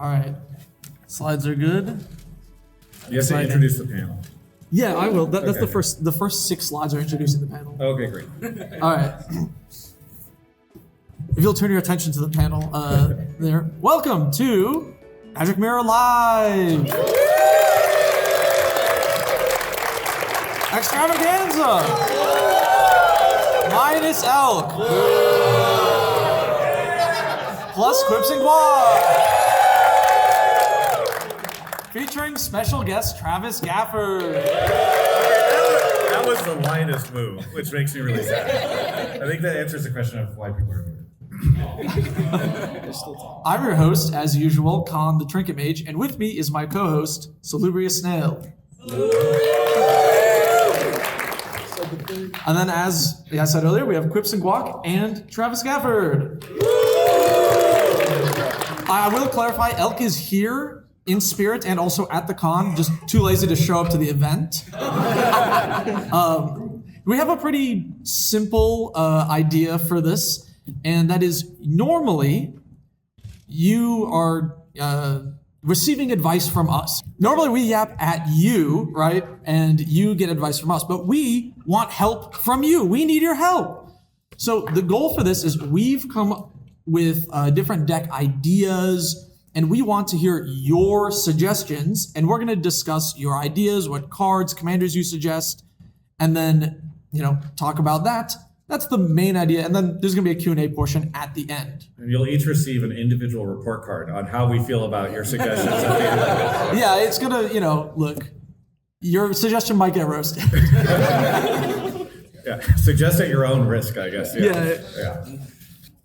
All right. Slides are good. You have to introduce the panel. Yeah, I will. That's okay. The first 6 slides are introducing the panel. Okay, great. All right. If you'll turn your attention to the panel there. Welcome to Magic Mirror Live. Extravaganza. Minus Elk. Plus Quips and Guac. Featuring special guest Travis Gafford. That was the lightest move, which makes me really sad. I think that answers the question of why people are here. I'm your host, as usual, Khan the Trinket Mage, and with me is my co-host, Salubrious Snail. And then, as I said earlier, we have Quips and Guac and Travis Gafford. I will clarify, Elk is here in spirit and also at the con, just too lazy to show up to the event. We have a pretty simple idea for this, and that is normally you are receiving advice from us. Normally we yap at you, right? And you get advice from us, but we want help from you. We need your help. So the goal for this is we've come with different deck ideas, and we want to hear your suggestions, and we're going to discuss your ideas, what cards, commanders you suggest, and then, talk about that. That's the main idea, and then there's going to be a Q&A portion at the end. And you'll each receive an individual report card on how we feel about your suggestions at the end of it. Yeah, it's going to, look, your suggestion might get roasted. Yeah, suggest at your own risk, I guess. Yeah.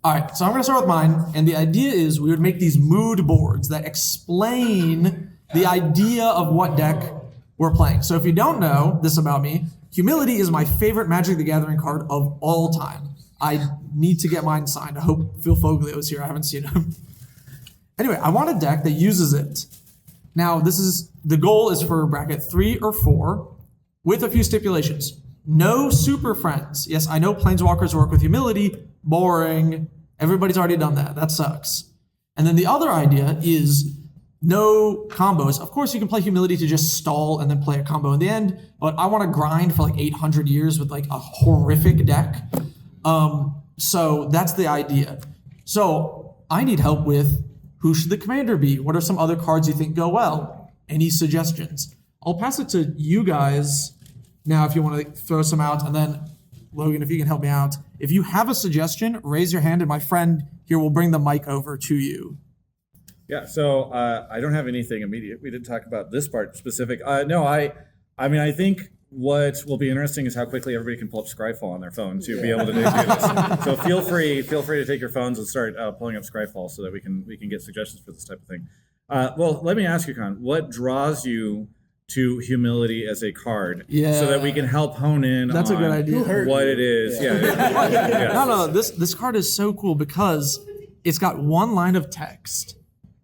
All right, so I'm going to start with mine, and the idea is we would make these mood boards that explain the idea of what deck we're playing. So if you don't know this about me, Humility is my favorite Magic the Gathering card of all time. I need to get mine signed. I hope Phil Foglio is here. I haven't seen him. Anyway, I want a deck that uses it. Now, the goal is for bracket 3 or 4 with a few stipulations. No super friends. Yes, I know Planeswalkers work with Humility. Boring. Everybody's already done that. That sucks. And then the other idea is no combos. Of course, you can play Humility to just stall and then play a combo in the end, but I want to grind for like 800 years with like a horrific deck. So that's the idea. So I need help with who should the commander be? What are some other cards you think go well? Any suggestions? I'll pass it to you guys now if you want to throw some out, and then Logan, if you can help me out. If you have a suggestion, raise your hand, and my friend here will bring the mic over to you. Yeah, so I don't have anything immediate. We didn't talk about this part specific. No, I think what will be interesting is how quickly everybody can pull up Scryfall on their phone to be able to do this. So feel free to take your phones and start pulling up Scryfall so that we can get suggestions for this type of thing. Well, let me ask you, Con, what draws you to Humility as a card, so that we can help hone in That's on a good idea. What it is. Yeah. No, this card is so cool because it's got one line of text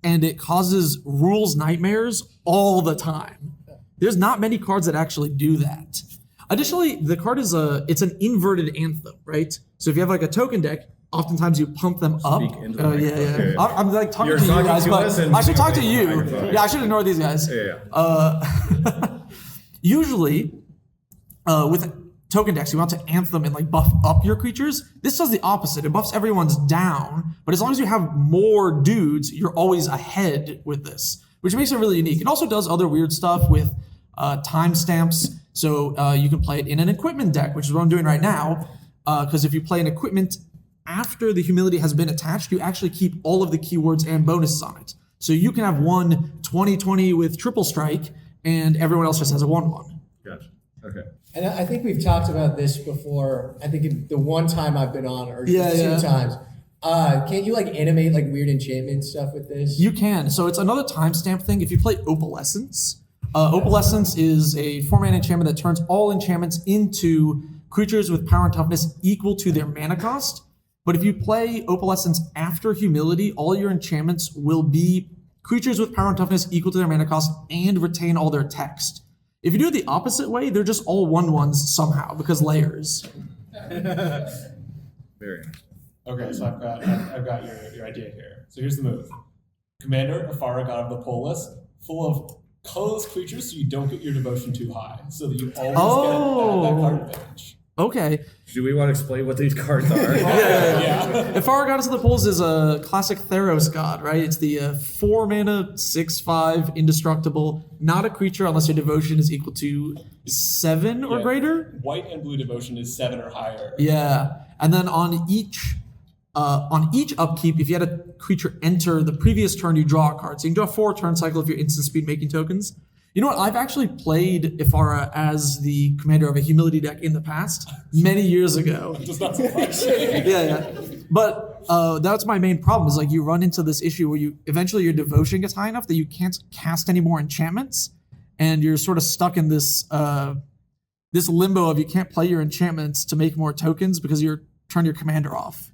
and it causes rules nightmares all the time. There's not many cards that actually do that. Additionally, the card is it's an inverted anthem, right? So if you have like a token deck, oftentimes you pump them up. Okay. I'm like talking to you guys, but I should talk to you. Yeah, I should ignore these guys. Usually, with token decks, you want to anthem and like buff up your creatures. This does the opposite. It buffs everyone's down, but as long as you have more dudes, you're always ahead with this, which makes it really unique. It also does other weird stuff with timestamps. So you can play it in an equipment deck, which is what I'm doing right now. Because if you play an equipment after the Humility has been attached, you actually keep all of the keywords and bonuses on it. So you can have one 20/20 with triple strike, and everyone else just has a 1/1. Gotcha. Okay. And I think we've talked about this before. I think the one time I've been on, or two times. Can't you like animate like weird enchantment stuff with this? You can. So it's another timestamp thing. If you play Opalescence, Opalescence is a 4-mana enchantment that turns all enchantments into creatures with power and toughness equal to their mana cost. But if you play Opalescence after Humility, all your enchantments will be creatures with power and toughness equal to their mana cost and retain all their text. If you do it the opposite way, they're just all 1/1s somehow because layers. Very nice. Okay, so I've got your idea here. So here's the move. Commander, Afara, God of the Polis, full of colorless creatures so you don't get your devotion too high, so that you always get that card advantage. Okay. Do we want to explain what these cards are? Yeah. If our Goddess of the Poles is a classic Theros god, right? It's the 4 mana, 6/5, indestructible, not a creature unless your devotion is equal to 7 or greater. White and blue devotion is 7 or higher. Yeah, and then on each upkeep, if you had a creature enter the previous turn, you draw a card. So you can draw 4 turn cycle of your instant speed making tokens. You know what? I've actually played Ifara as the commander of a humility deck in the past, many years ago. Does not surprise me. Yeah. But that's my main problem is like you run into this issue where you eventually your devotion gets high enough that you can't cast any more enchantments, and you're sort of stuck in this this limbo of you can't play your enchantments to make more tokens because you're turning your commander off.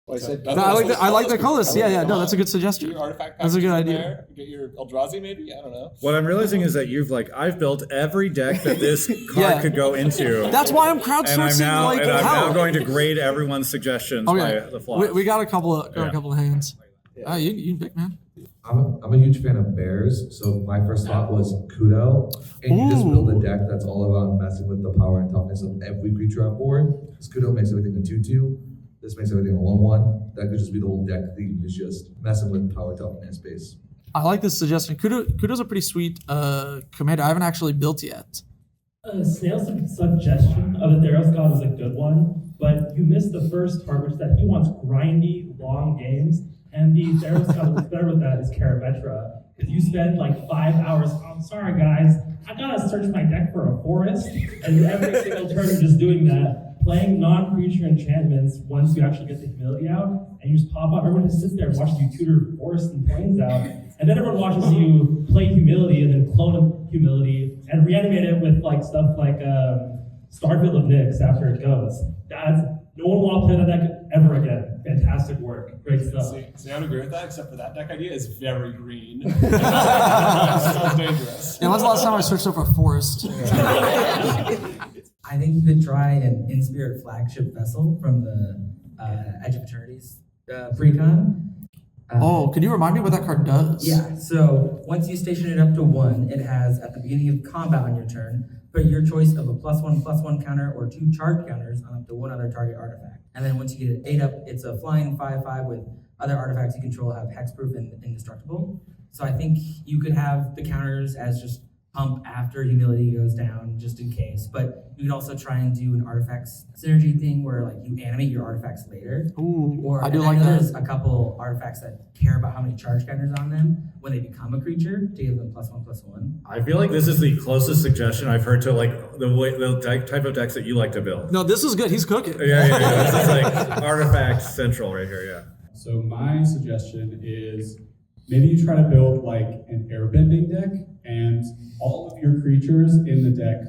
Well, I like the colors. Yeah. No, that's a good suggestion. Get your artifact That's a good package in idea. there, get your Eldrazi maybe? I don't know. What I'm realizing is that I've built every deck that this card could go into. That's why I'm and crowdsourcing I'm hell. now going to grade everyone's suggestions by the flaws. We got a couple of hands. You can pick, man. I'm a huge fan of bears, so my first thought was Kudo, and you just build a deck that's all about messing with the power and toughness of every creature on board. Because Kudo makes everything a 2/2. This makes everything a 1/1. That could just be the whole deck theme, is just messing with power, toughness, base. I like this suggestion. Kudo's a pretty sweet commander. I haven't actually built yet. Snail's suggestion of the Theros God is a good one, but you missed the first part, which is that he wants grindy, long games, and the Theros God that's better with that is Karametra. Because you spend like 5 hours, I'm sorry guys, I gotta search my deck for a forest, and every single turn you're just doing that, playing non-creature enchantments once you actually get the humility out, and you just pop up, everyone just sits there and watches you tutor forests and plains out, and then everyone watches you play humility and then clone humility and reanimate it with like stuff like Starfield of Nyx after it goes. No one will play that deck ever again. Fantastic work. Great stuff. See, I would agree with that, except for that deck idea is very green. Sounds dangerous. Yeah, when's the last time I switched over Forest? I think you could try an in-spirit flagship vessel from the Edge of Eternity's precon. Can you remind me what that card does? Yeah, so once you station it up to 1, it has, at the beginning of combat on your turn, put your choice of a +1/+1 counter or 2 charge counters on up to 1 other target artifact. And then once you get it 8 up, it's a flying 5/5 with other artifacts you control have hexproof and indestructible. So I think you could have the counters as just pump after humility goes down, just in case. But you could also try and do an artifacts synergy thing where like you animate your artifacts later. Ooh, I And do then like there's that. a couple artifacts that care about how many charge counters on them when they become a creature to give them +1/+1. I feel like this is the closest suggestion I've heard to like the type of decks that you like to build. No, this is good. He's cooking. Yeah. This is like artifact central right here. Yeah. So my suggestion is maybe you try to build like an airbending deck, and all of your creatures in the deck,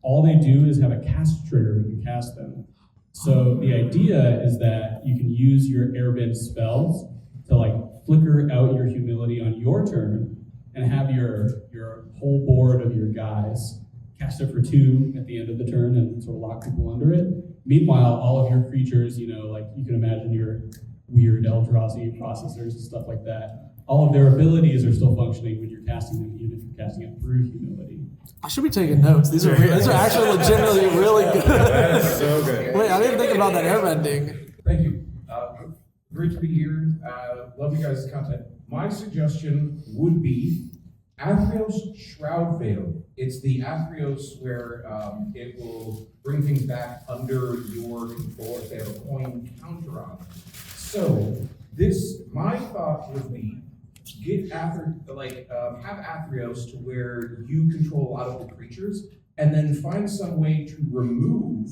all they do is have a cast trigger when you cast them. So the idea is that you can use your airbend spells to like flicker out your humility on your turn and have your whole board of your guys cast it for 2 at the end of the turn and sort of lock people under it. Meanwhile, all of your creatures, like you can imagine your weird Eldrazi processors and stuff like that, all of their abilities are still functioning when you're casting them, even if you're casting it through humility. I should be taking notes. These are actually legitimately really good. That is so good. Wait, I didn't think about that airbending. Thank you. Great to be here. Love you guys' content. My suggestion would be Athreos Shroud Veil. It's the Athreos where it will bring things back under your control if they have a coin counter on them. So my thought would be have Athreos to where you control a lot of the creatures, and then find some way to remove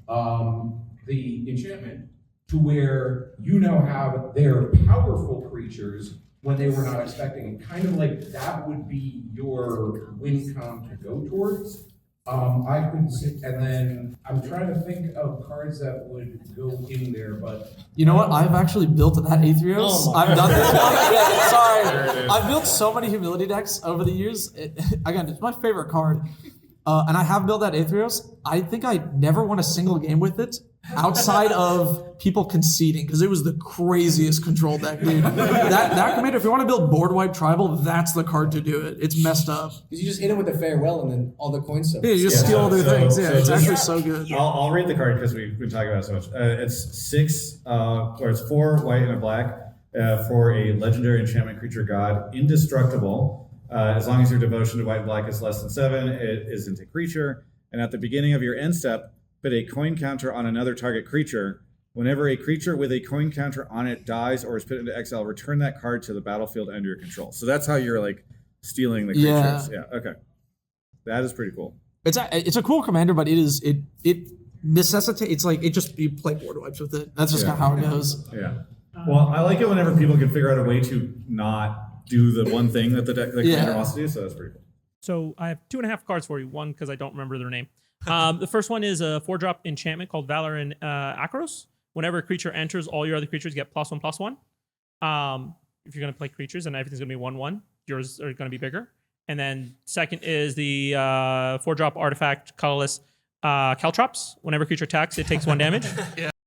the enchantment to where you now have their powerful creatures when they were not expecting it. Kind of like that would be your win con to go towards. And then I'm trying to think of cards that would go in there, but You know what? I've actually built that Aetherios. Oh my I've done this. Yeah, sorry. I've built so many humility decks over the years. Again, it's my favorite card. And I have built that Aetherios. I think I never won a single game with it outside of people conceding, because it was the craziest control deck, dude. That commander, if you want to build board wipe tribal, that's the card to do it. It's messed up. Because you just hit it with the farewell and then all the coins stuff. Yeah, you just steal all their things. Yeah, it's actually so good. I'll read the card because we've been talking about it so much. It's 4 white and a black for a legendary enchantment creature god, indestructible. As long as your devotion to white and black is less than 7, it isn't a creature. And at the beginning of your end step, put a coin counter on another target creature. Whenever a creature with a coin counter on it dies or is put into exile, return that card to the battlefield under your control. So that's how you're like stealing the creatures. Yeah. Okay. That is pretty cool. It's a cool commander, but it necessitates. It's like you play board wipes with it. That's just kind of how it goes. Yeah. Well, I like it whenever people can figure out a way to not do the one thing that the commander wants to do. So that's pretty cool. So I have 2.5 cards for you. One, because I don't remember their name. The first one is a 4-drop enchantment called Valor in Akros. Whenever a creature enters, all your other creatures get +1/+1. If you're going to play creatures and everything's going to be 1/1, yours are going to be bigger. And then second is the 4-drop artifact colorless Caltrops. Whenever a creature attacks, it takes 1 damage.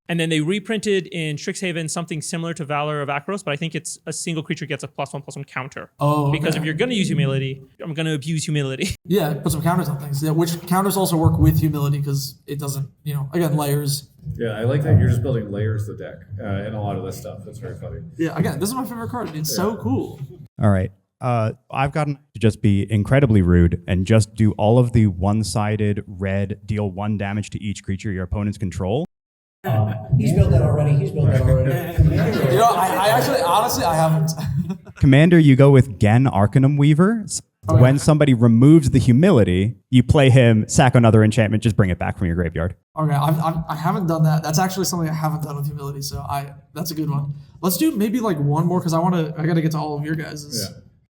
And then they reprinted in Strixhaven something similar to Valor of Akros, but I think it's a single creature gets a +1/+1 counter. Oh, okay. Because if you're going to use humility, I'm going to abuse humility. Yeah, put some counters on things. Yeah, which counters also work with humility because it doesn't, again, layers. Yeah, I like that you're just building layers to the deck and a lot of this stuff. That's very funny. Yeah, again, this is my favorite card. It's so cool. All right. I've gotten to just be incredibly rude and just do all of the one-sided red, deal 1 damage to each creature your opponents control. He's built that already. I actually, honestly, I haven't. Commander, you go with Gen Arcanum Weaver. Okay. When somebody removes the humility, you play him, sack another enchantment, just bring it back from your graveyard. Okay, I haven't done that. That's actually something I haven't done with humility, so that's a good one. Let's do maybe like one more because I got to get to all of your guys's. Yeah.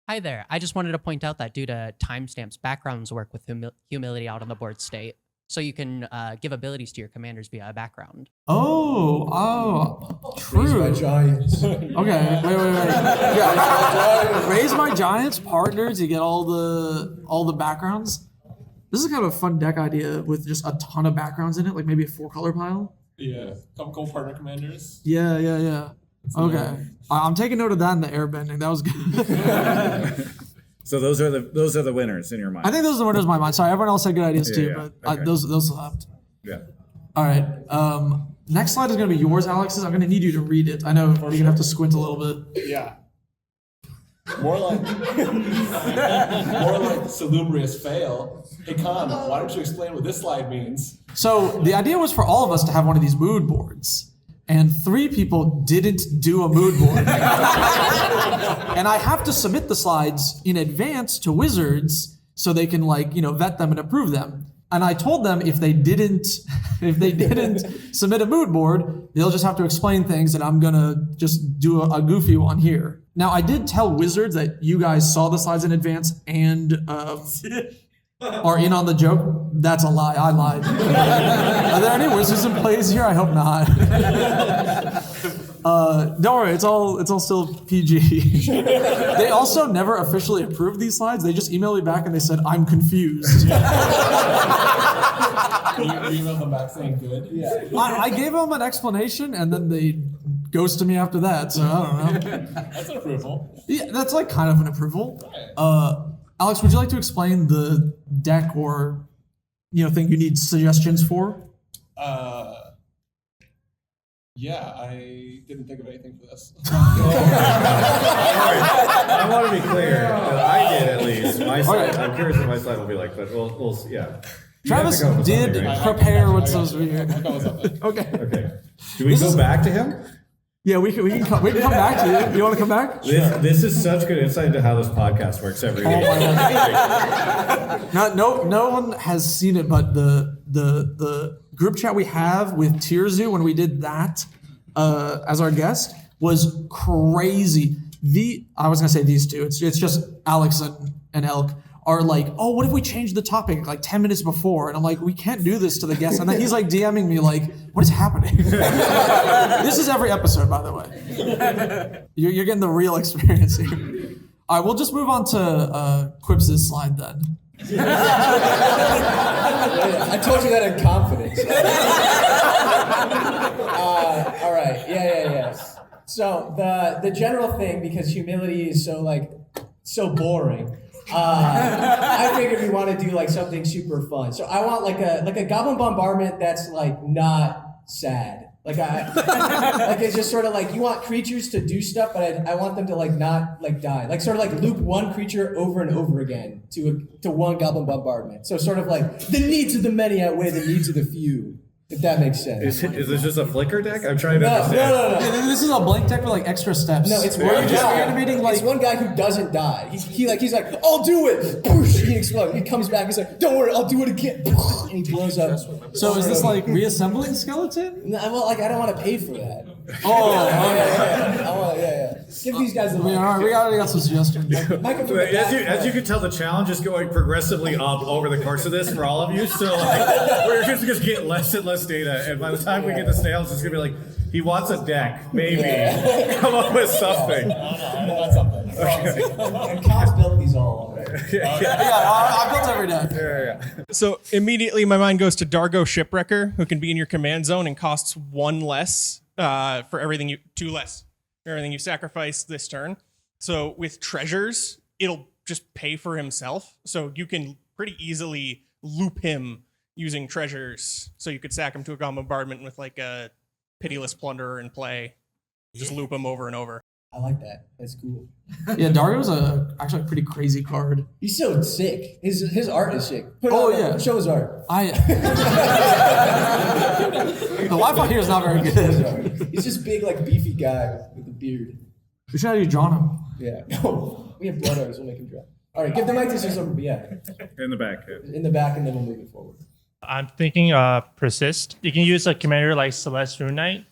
Hi there. I just wanted to point out that due to timestamps, backgrounds work with humility out on the board state. So you can give abilities to your commanders via a background. Oh, true. Raise my giants. Okay, wait. Yeah, raise my giants partners. You get all the backgrounds. This is kind of a fun deck idea with just a ton of backgrounds in it, like maybe a 4-color pile. Yeah, couple partner commanders. Yeah. Okay, I'm taking note of that in the airbending. That was good. So those are the winners in your mind. I think those are the winners in my mind. Sorry, everyone else had good ideas too, Yeah. but Okay. those left. Yeah. All right. Next slide is going to be yours, Alex's. I'm going to need you to read it. I know you're going to have to squint a little bit. Yeah. More like salubrious fail. Hey Con, why don't you explain what this slide means? So the idea was for all of us to have one of these mood boards. And 3 people didn't do a mood board. And I have to submit the slides in advance to Wizards so they can vet them and approve them. And I told them if they didn't submit a mood board, they'll just have to explain things and I'm gonna just do a goofy one here. Now I did tell Wizards that you guys saw the slides in advance and are in on the joke. That's a lie. I lied. Are there any Wizards in plays here? I hope not. Don't worry. It's all still PG. They also never officially approved these slides. They just emailed me back and they said, I'm confused. You emailed them back saying good? Yeah. I gave them an explanation and then they ghosted me after that. So I don't know. That's an approval. Yeah, that's like kind of an approval. Alex, would you like to explain the deck or thing you need suggestions for? Yeah, I didn't think of anything for this. I want to be clear that I did at least. My slide, I'm curious what my slide will be like, but we'll yeah. Travis did prepare what's supposed to be here. Okay. Do we go back to him? Yeah, we can come back to you. You want to come back? This is such good insight into how this podcast works every week. No one has seen it, but the group chat we have with Tirzu when we did that as our guest was crazy. I was gonna say these two. It's just Alex and Elk are like, oh, what if we change the topic like 10 minutes before? And I'm like, we can't do this to the guest. And then he's like DMing me like, what is happening? This is every episode, by the way. You're getting the real experience here. All right, we'll just move on to Quips's slide then. I told you that in confidence. All right. Yeah. So the general thing, because humility is so boring. I figured we want to do like something super fun. So I want like a goblin bombardment that's like not sad. Like it's just sort of like you want creatures to do stuff, but I want them to like not like die. Like sort of like loop one creature over and over again to one goblin bombardment. So sort of like the needs of the many outweigh the needs of the few. If that makes sense. Is this just a flicker deck? I'm trying to understand. No. This is a blank deck with like extra steps. No, it's where one you're just guy. animating like It's one guy who doesn't die. He's like, I'll do it. Poosh, he explodes. He comes back. He's like, don't worry, I'll do it again. And he blows up. So is this like reassembling skeleton? No, well, like I don't want to pay for that. Yeah. Give these guys the We money. already got some suggestions. As you can tell, the challenge is going progressively up over the course of this for all of you. So like, we're just going to get less and less data, and by the time we get to snails, it's going to be like, he wants a deck, maybe. Come up with something. That's something. And Cox built these all already. I built every deck. Yeah. So immediately my mind goes to Dargo Shipwrecker, who can be in your command zone and costs 1 less for everything you sacrifice this turn. So with treasures, it'll just pay for himself. So you can pretty easily loop him using treasures. So you could sack him to a goblin bombardment with like a pitiless plunderer in play. Just loop him over and over. I like that. That's cool. Yeah, Dario's actually a pretty crazy card. He's so sick. His art is sick. Show his art. The Wi-Fi here is not very good. He's just big, like beefy guy with a beard. We should have you drawn him. Yeah. No, we have blood arrows. We'll make him draw. All right, give the mic to some. Yeah. In the back. In the back, and then we'll move it forward. I'm thinking persist. You can use a commander like Celeste Rune Knight.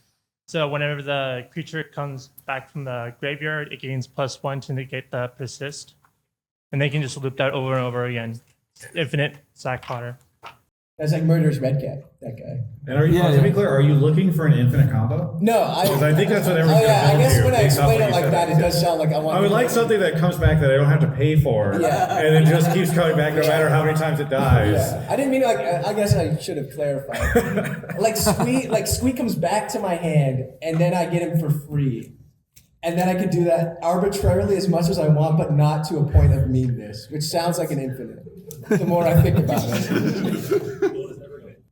So whenever the creature comes back from the graveyard, it gains +1 to negate the persist. And they can just loop that over and over again. Infinite sack potter. That's like Murderous Red Cat, that guy. And are you, to be clear, are you looking for an infinite combo? No, Because I think that's what everyone's I going guess to when I based off explain what it you like said. that, it does sound like I want. I would like something that comes back that I don't have to pay for. Yeah. And it just keeps coming back no matter how many times it dies. Yeah. I didn't mean like. I guess I should have clarified. Squeak comes back to my hand, and then I get him for free. And then I could do that arbitrarily as much as I want, but not to a point of meanness, which sounds like an infinite. The more I think about it.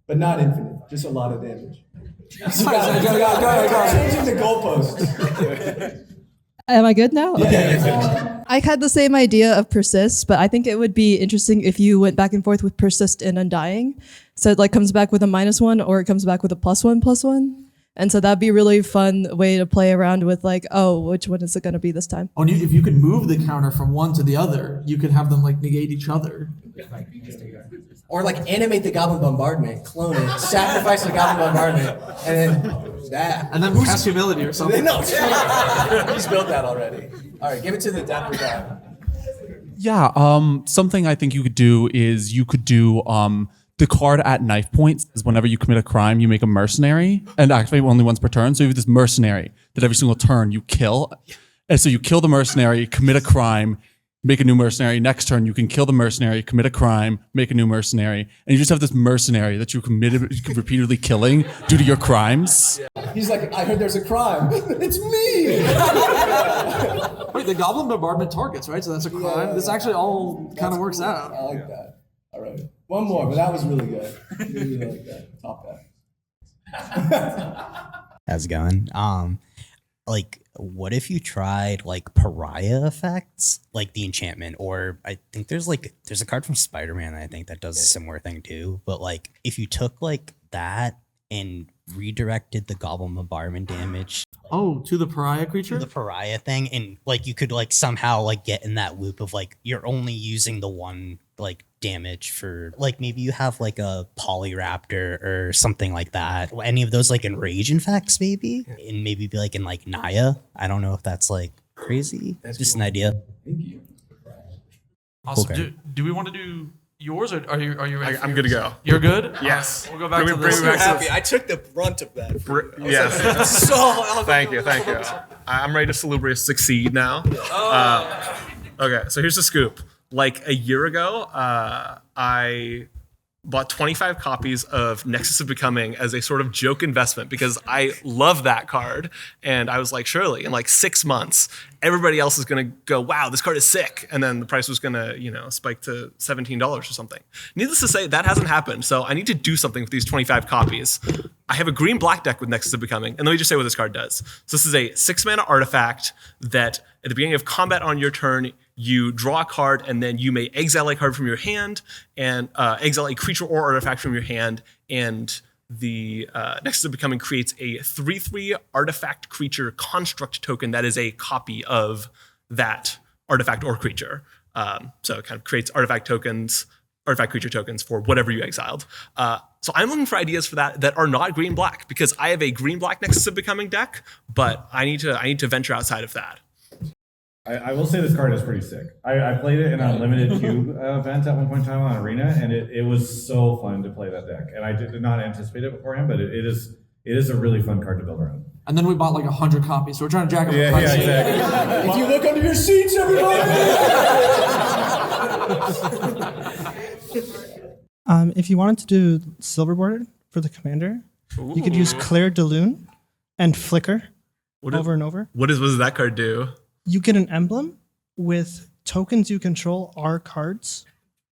But not infinite, just a lot of damage. Go ahead. Changing the goalposts. Am I good now? Yeah. I had the same idea of persist, but I think it would be interesting if you went back and forth with persist and undying. So it like comes back with a -1 or it comes back with a +1/+1. And so that'd be a really fun way to play around with like, oh, which one is it going to be this time? Oh, and if you could move the counter from one to the other, you could have them like negate each other. Or like animate the Goblin Bombardment, clone it, sacrifice the Goblin Bombardment, and then that. And then cast humility or something. No, he's built that already. All right, give it to the dapper guy. Yeah, something I think you could do is you could do the card at knife points is whenever you commit a crime, you make a mercenary, and actually only once per turn. So you have this mercenary that every single turn you kill. And so you kill the mercenary, commit a crime, make a new mercenary. Next turn, you can kill the mercenary, commit a crime, make a new mercenary. And you just have this mercenary that you repeatedly killing due to your crimes. He's like, I heard there's a crime. It's me! Wait, the Goblin Bombardment targets, right? So that's a crime. Yeah. This actually all kind of works out. I like that. All right. One more, but that was really good. Really like that. Top that. How's it going? Like, what if you tried like pariah effects, like the enchantment, or I think there's a card from Spider-Man I think that does a similar thing too. But like, if you took like that and redirected the Goblin Bombardment damage. Oh, to the pariah creature? To the pariah thing, and like you could like somehow like get in that loop of like you're only using the one like damage for like maybe you have like a Polyraptor or something like that. Any of those like enrage effects maybe, and maybe be like in like Naya. I don't know if that's like crazy. That's just an idea. Thank you. Awesome. Okay. Do we want to do yours, or are you ready? I'm good to go. You're good? Yes. We'll go back to bring this. me back to Happy. this. I took the brunt of that. Yes. So Thank you. I'm ready to Salubrious succeed now. Okay, so here's the scoop. Like a year ago, I bought 25 copies of Nexus of Becoming as a sort of joke investment because I love that card. And I was like, surely in like 6 months, everybody else is going to go, wow, this card is sick. And then the price was going to, spike to $17 or something. Needless to say, that hasn't happened. So I need to do something with these 25 copies. I have a green-black deck with Nexus of Becoming. And let me just say what this card does. So this is a 6-mana artifact that at the beginning of combat on your turn, you draw a card, and then you may exile a card from your hand, and exile a creature or artifact from your hand, and the Nexus of Becoming creates a 3/3 artifact creature construct token that is a copy of that artifact or creature. So it kind of creates artifact creature tokens for whatever you exiled. So I'm looking for ideas for that are not green-black, because I have a green-black Nexus of Becoming deck, but I need to venture outside of that. I will say this card is pretty sick. I played it in a limited cube event at one point in time on Arena, and it was so fun to play that deck. And I did not anticipate it beforehand, but it is a really fun card to build around. And then we bought like 100 copies, so we're trying to jack up the price. Exactly. If you look under your seats, everybody. If you wanted to do silver bordered for the commander, you could use Claire de Lune and Flicker over and over. What does that card do? You get an emblem with tokens you control are cards.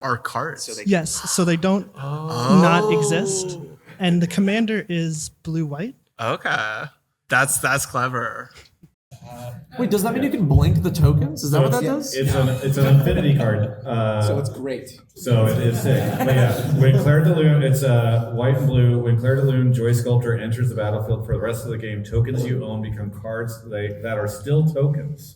Are cards? So they don't not exist. And the commander is blue-white. Okay. That's clever. Wait, does that mean you can blink the tokens? Is that what that does? It's an infinity card. So it's great. So it's sick. But yeah, when Claire de Lune, it's white and blue. When Claire de Lune, Joy Sculptor, enters the battlefield for the rest of the game, tokens you own become cards that are still tokens.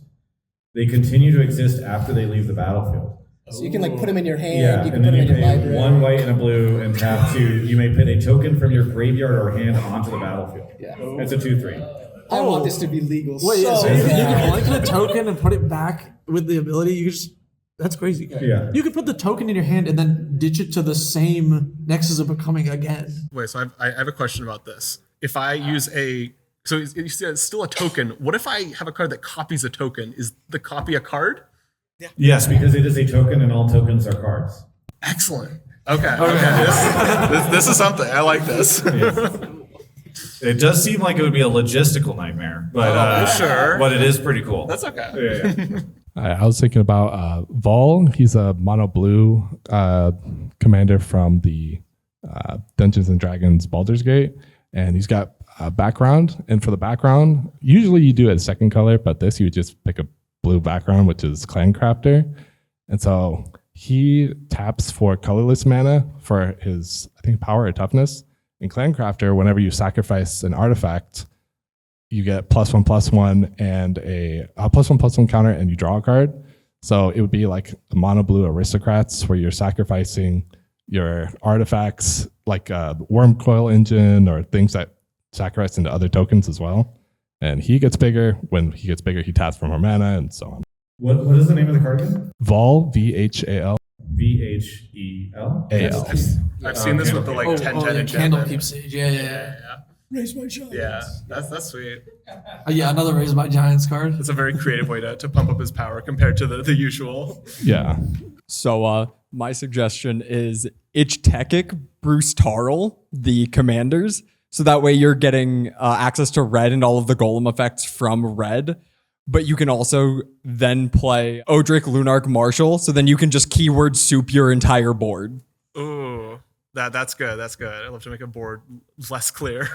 They continue to exist after they leave the battlefield. So you can like put them in your hand. Yeah, You can and put then them you in your pay library. 1 white and a blue and tap 2. You may put a token from your graveyard or hand onto the battlefield. Yeah. It's a 2/3. I want this to be legal. Wait, so so you bad. can blink the token and put it back with the ability. You can just that's crazy. Yeah. You could put the token in your hand and then ditch it to the same Nexus of Becoming again. Wait, so I have a question about this. If I use so it's still a token. What if I have a card that copies a token? Is the copy a card? Yes, because it is a token and all tokens are cards. Excellent. Okay. This is something. I like this. It does seem like it would be a logistical nightmare, but sure. But it is pretty cool. That's okay. Yeah. I was thinking about Vol. He's a mono blue commander from the Dungeons and Dragons Baldur's Gate, and he's got a background. And for the background, usually you do it a second color, but this you would just pick a blue background, which is Clan Crafter. And so he taps for colorless mana for his, I think, power or toughness. In Clan Crafter, whenever you sacrifice an artifact, you get +1/+1 and a +1/+1 counter, and you draw a card. So it would be like a mono blue aristocrats where you're sacrificing your artifacts like a worm coil engine or things that sacrifice into other tokens as well. And he gets bigger. When he gets bigger, he taps for more mana and so on. What is the name of the card again? Vol, VHAL. VHEL? AL. I've seen this with the 10/10 Candle enchantment. Keep Sage. Yeah. Raise my giants. Yeah, that's sweet. Yeah, another Raise My Giants card. It's a very creative way to pump up his power compared to the usual. Yeah. So my suggestion is Ichtekik, Bruce Tarl, the commanders. So that way you're getting access to red and all of the golem effects from red. But you can also then play Odric Lunarch Marshall. So then you can just keyword soup your entire board. Ooh, that's good. That's good. I love to make a board less clear.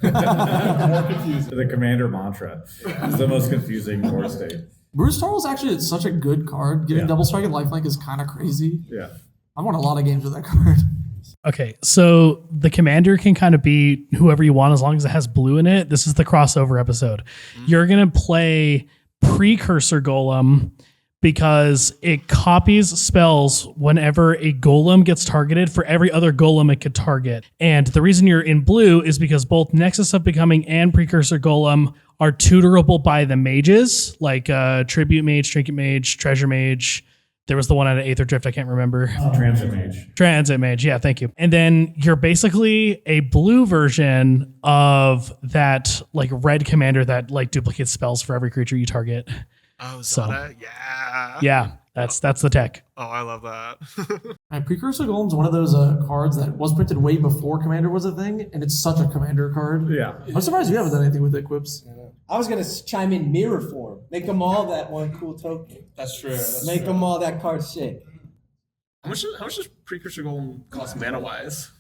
More confusing. The commander mantra is the most confusing board state. Bruce Tarl is actually such a good card. Getting double strike and lifelink is kind of crazy. Yeah. I've won a lot of games with that card. Okay, so the commander can kind of be whoever you want as long as it has blue in it. This is the crossover episode. You're going to play Precursor Golem because it copies spells whenever a golem gets targeted for every other golem it could target. And the reason you're in blue is because both Nexus of Becoming and Precursor Golem are tutorable by the mages, like Tribute Mage, Trinket Mage, Treasure Mage. There was the one out of Aether Drift, I can't remember. Transit Mage. Transit Mage, yeah, thank you. And then you're basically a blue version of that like red commander that like duplicates spells for every creature you target. Oh, Zada, yeah. Yeah. That's the tech. Oh, I love that. And Precursor Golem's one of those cards that was printed way before Commander was a thing, and it's such a Commander card. Yeah. I'm surprised you haven't done anything with it, Quips. I was gonna chime in mirror form. Make them all that one cool token. That's true. Make them all that card sick. How much does Precursor Golem cost mana wise?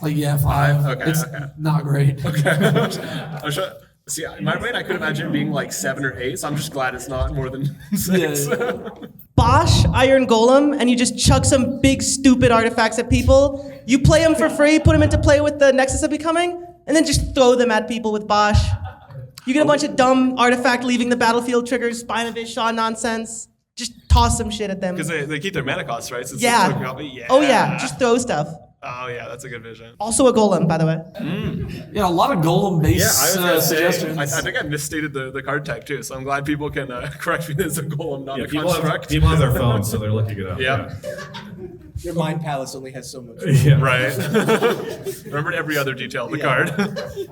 Like, yeah, 5. Okay, It's okay. not great. Okay. I'm sure, see, in my brain, I could imagine it being like 7 or 8, so I'm just glad it's not more than 6. Bosch Iron Golem, and you just chuck some big stupid artifacts at people. You play them for free, put them into play with the Nexus of Becoming, and then just throw them at people with Bosch. You get a bunch of dumb artifact leaving the battlefield triggers, Spine of Ishah nonsense. Just toss some shit at them. Because they keep their mana costs, right? So it's Yeah. token copy. Yeah. Oh yeah, just throw stuff. Oh yeah, that's a good vision. Also a golem, by the way. Yeah, a lot of golem-based Yeah, I was gonna say, suggestions. I think I misstated the card type too, so I'm glad people can correct me that it's a golem, not Yeah, a people construct. have their phones, so they're looking it up. Yeah. Your mind palace only has so much. Right. Remembered every other detail of the card.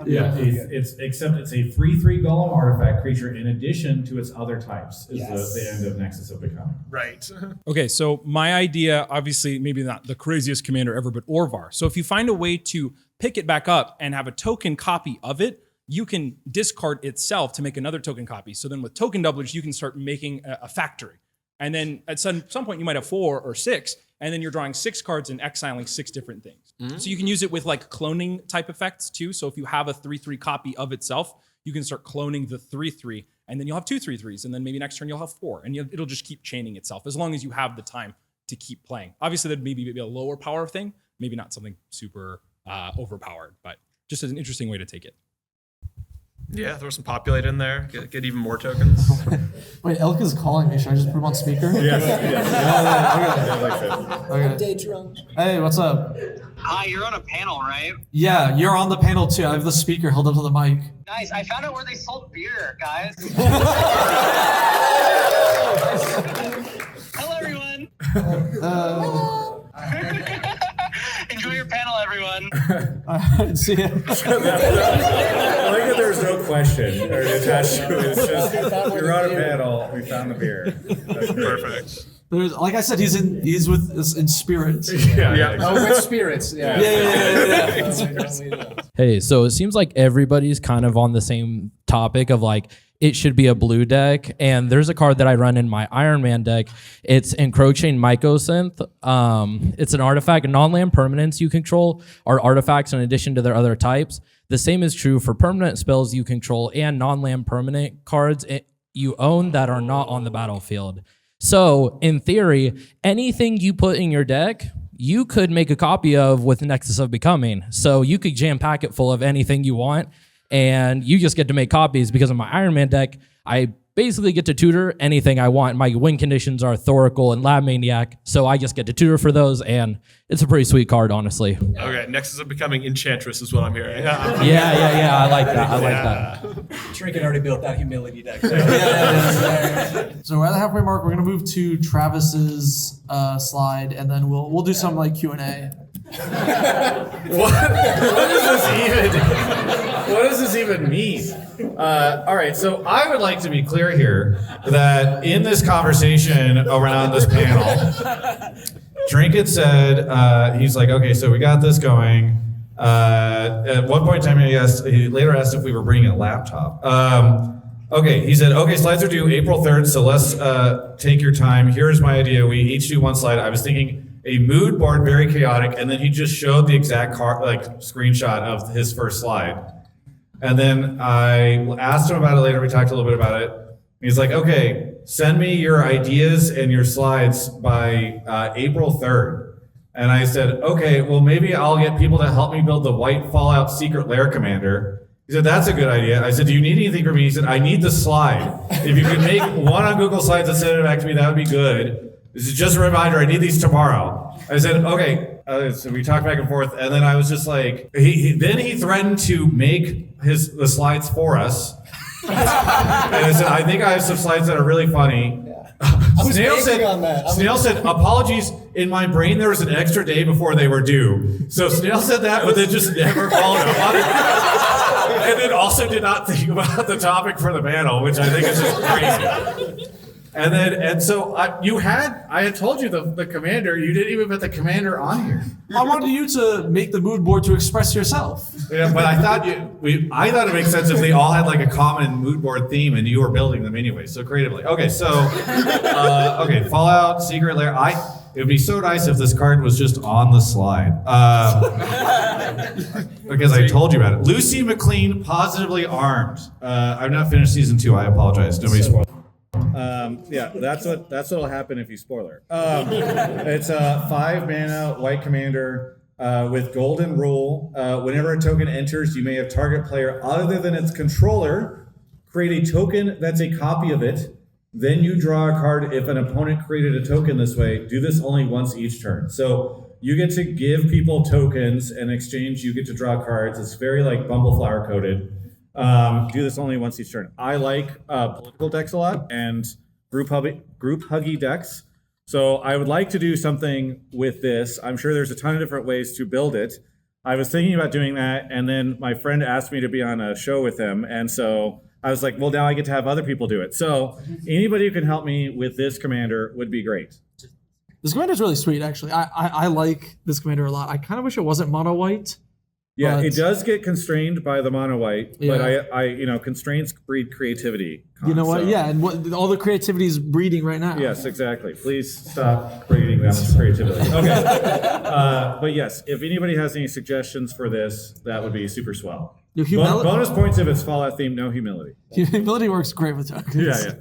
Yeah, it's except it's a 3/3 golem artifact creature in addition to its other types. Is the end of Nexus of Becoming. Right. Okay, so my idea, obviously, maybe not the craziest commander ever, but Orvar. So if you find a way to pick it back up and have a token copy of it, you can discard itself to make another token copy. So then with token doublage, you can start making a factory. And then at some point, you might have 4 or 6, and then you're drawing 6 cards and exiling 6 different things. So you can use it with like cloning type effects too. So if you have a 3/3 copy of itself, you can start cloning the 3/3, and then you'll have 2 3/3s, and then maybe next turn you'll have 4, and it'll just keep chaining itself as long as you have the time to keep playing. Obviously, that'd maybe be a lower power thing, maybe not something super overpowered, but just as an interesting way to take it. Yeah, throw some populate in there, get even more tokens. Wait, Elk is calling me. Should I just put him on speaker? Okay. Day drunk. Hey, what's up? Hi, you're on a panel, right? Yeah, you're on the panel too. I have the speaker held up to the mic. Nice. I found out where they sold beer, guys. Hello, everyone. Enjoy your panel, everyone. See ya. I like that there's no question or attached to it. It's just you're on a panel. We found the beer. That's perfect. Like I said, he's with us in spirit. Yeah. Oh, with spirits. Yeah. Yeah. Hey, so it seems like everybody's kind of on the same topic of like, it should be a blue deck. And there's a card that I run in my Iron Man deck. It's Encroaching Mycosynth. It's an artifact. Non-land permanents you control are artifacts in addition to their other types. The same is true for permanent spells you control and non-land permanent cards you own that are not on the battlefield. So, in theory, anything you put in your deck, you could make a copy of with Nexus of Becoming. So you could jam pack it full of anything you want, and you just get to make copies. Because in my Iron Man deck, I basically get to tutor anything I want. My win conditions are Thoracle and Lab Maniac, so I just get to tutor for those, and it's a pretty sweet card, honestly. Okay, Nexus of Becoming Enchantress is what I'm hearing. Yeah, I like that. I like that. Trinket already built that humility deck. So we're at the halfway mark. We're gonna move to Travis's slide, and then we'll do some like Q&A. What does this even mean? All right, so I would like to be clear here that in this conversation around this panel, Trinket said, he's like, okay, so we got this going. At one point in time, he later asked if we were bringing a laptop. Okay, he said, okay, slides are due April 3rd, so let's take your time. Here's my idea. We each do one slide. I was thinking a mood board, very chaotic, and then he just showed the exact screenshot of his first slide. And then I asked him about it later. We talked a little bit about it. He's like, okay, send me your ideas and your slides by April 3rd. And I said, okay, well, maybe I'll get people to help me build the white Fallout Secret Lair Commander. He said, that's a good idea. I said, do you need anything from me? He said, I need the slide. If you could make one on Google Slides and send it back to me, that would be good. This is just a reminder, I need these tomorrow. I said, okay. So we talked back and forth, and then I was just like, then he threatened to make the slides for us. And I said, I think I have some slides that are really funny. Snail said, apologies, in my brain there was an extra day before they were due. So Snail said that, but then just never followed up on it. And then also did not think about the topic for the panel, which I think is just crazy. And so I had told you the commander. You didn't even put the commander on here. I wanted you to make the mood board to express yourself. Yeah, but I thought it makes sense if they all had like a common mood board theme and you were building them anyway. So creatively. Okay, so Fallout, Secret Lair. It would be so nice if this card was just on the slide. Because I told you about it. Lucy McLean, positively armed. I've not finished season 2. I apologize. Nobody spoiled. Yeah, that's what'll happen if you spoiler. It's a 5 mana white commander with golden rule. Whenever a token enters, you may have target player other than its controller create a token that's a copy of it. Then you draw a card if an opponent created a token this way. Do this only once each turn. So you get to give people tokens. In exchange, you get to draw cards. It's very like Bumbleflower coded. Do this only once each turn. I like political decks a lot and group huggy decks. So I would like to do something with this. I'm sure there's a ton of different ways to build it. I was thinking about doing that, and then my friend asked me to be on a show with him, and so I was like, well, now I get to have other people do it. So anybody who can help me with this commander would be great. This commander is really sweet, actually. I like this commander a lot. I kind of wish it wasn't mono white. Yeah, it does get constrained by the mono white, Yeah. but I constraints breed creativity. You know what? So- Yeah, and all the creativity is breeding right now. Yes, exactly. Please stop breeding that creativity. Okay. But yes, if anybody has any suggestions for this, that would be super swell. Bonus points if it's Fallout themed, no humility. Humility works great with tokens. Yeah.